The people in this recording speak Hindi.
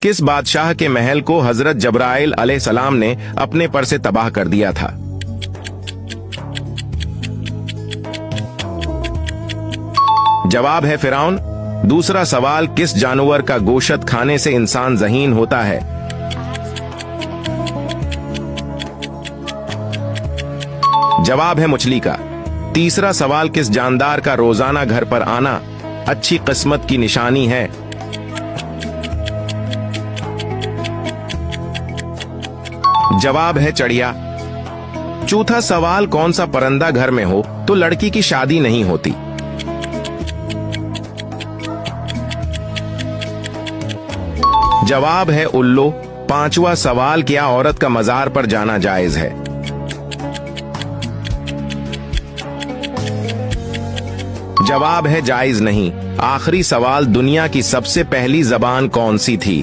किस बादशाह के महल को हजरत जब्राइल अलैहिस्सलाम ने अपने पर से तबाह कर दिया था? जवाब है फिरौन। दूसरा सवाल, किस जानवर का गोश्त खाने से इंसान ज़हीन होता है? जवाब है मछली का। तीसरा सवाल, किस जानदार का रोजाना घर पर आना अच्छी किस्मत की निशानी है? जवाब है चिड़िया। चौथा सवाल, कौन सा परिंदा घर में हो तो लड़की की शादी नहीं होती? जवाब है उल्लू। पांचवा सवाल, क्या औरत का मजार पर जाना जायज है? जवाब है जायज नहीं। आखिरी सवाल, दुनिया की सबसे पहली जबान कौन सी थी?